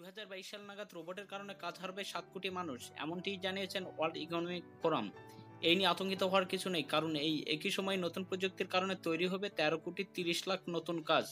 2022 সাল নাগাদ রোবটের কারণে কাজ হারাবে 7 কোটি মানুষ, এমনটি জানিয়েছেন ওয়ার্ল্ড ইকনমিক ফোরাম। এই নিয়ে আতঙ্কিত হওয়ার কিছু নেই, কারণ এই একই সময়ে নতুন প্রযুক্তির কারণে তৈরি হবে 13 কোটি 30 লাখ নতুন কাজ।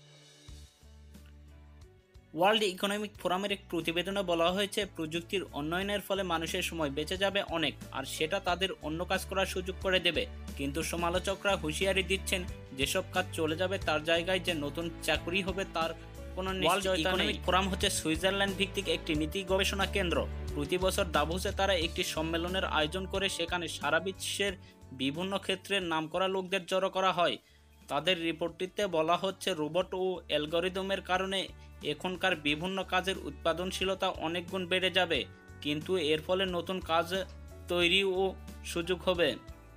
ওয়ার্ল্ড ইকনমিক ফোরামের এক প্রতিবেদনে বলা হয়েছে, প্রযুক্তির উন্নয়নের ফলে মানুষের সময় বেঁচে যাবে অনেক, আর সেটা তাদের অন্য কাজ করার সুযোগ করে দেবে। কিন্তু সমালোচকরা হুঁশিয়ারি দিচ্ছেন, যেসব কাজ চলে যাবে তার জায়গায় যে নতুন চাকরি হবে তার কোনো নিশ্চয়তা নেই। ইকনমিক ফোরাম হচ্ছে সুইজারল্যান্ড ভিত্তিক একটি নীতি গবেষণা কেন্দ্র। প্রতি বছর দাভোসে তারা একটি সম্মেলনের আয়োজন করে, সেখানে সারা বিশ্বের বিভিন্ন ক্ষেত্রের নামকরা লোকদের জড়ো করা হয়। তাদের রিপোর্টটিতে বলা হচ্ছে, রোবট ও অ্যালগরিদমের কারণে এখনকার বিভিন্ন কাজের উৎপাদনশীলতা অনেক গুণ বেড়ে যাবে, কিন্তু এর ফলে নতুন কাজ তৈরি ও সুযোগ হবে।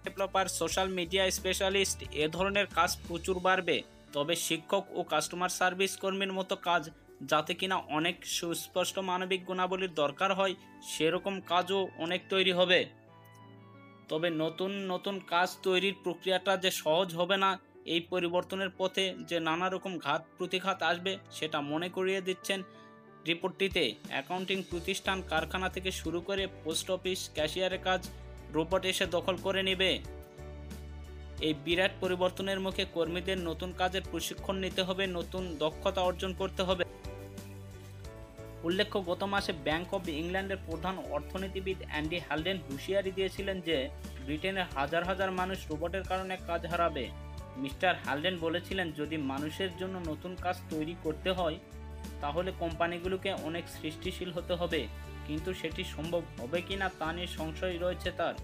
ডেভেলপার, সোশ্যাল মিডিয়া স্পেশালিস্ট, এ ধরনের কাজ প্রচুর বাড়বে। তবে শিক্ষক ও কাস্টমার সার্ভিস কর্মীর মতো কাজ, যাতে কিনা অনেক সুস্পষ্ট মানবিক গুণাবলীর দরকার হয়, সেরকম কাজও অনেক তৈরি হবে। তবে নতুন নতুন কাজ তৈরির প্রক্রিয়াটা যে সহজ হবে না, এই পরিবর্তনের পথে যে নানা রকম ঘাত প্রতিঘাত আসবে সেটা মনে করিয়ে দিচ্ছেন রিপোর্টটিতে। অ্যাকাউন্টিং প্রতিষ্ঠান, কারখানা থেকে শুরু করে পোস্ট অফিস ক্যাশিয়ারের কাজ রোবট এসে দখল করে নেবে। এই বিরাট পরিবর্তনের মুখে কর্মীদের নতুন কাজের প্রশিক্ষণ নিতে হবে, নতুন দক্ষতা অর্জন করতে হবে। উল্লেখ্য, গত মাসে ব্যাংক অব ইংল্যান্ডের প্রধান অর্থনীতিবিদ অ্যান্ডি হালডেন হুঁশিয়ারি দিয়েছিলেন যে ব্রিটেনের হাজার হাজার মানুষ রোবটের কারণে কাজ হারাবে। মিস্টার হালডেন বলেছিলেন, যদি মানুষের জন্য নতুন কাজ তৈরি করতে হয় তাহলে কোম্পানিগুলোকে অনেক সৃষ্টিশীল হতে হবে, কিন্তু সেটি সম্ভব হবে কিনা তা নিয়ে সংশয় রয়েছে তার।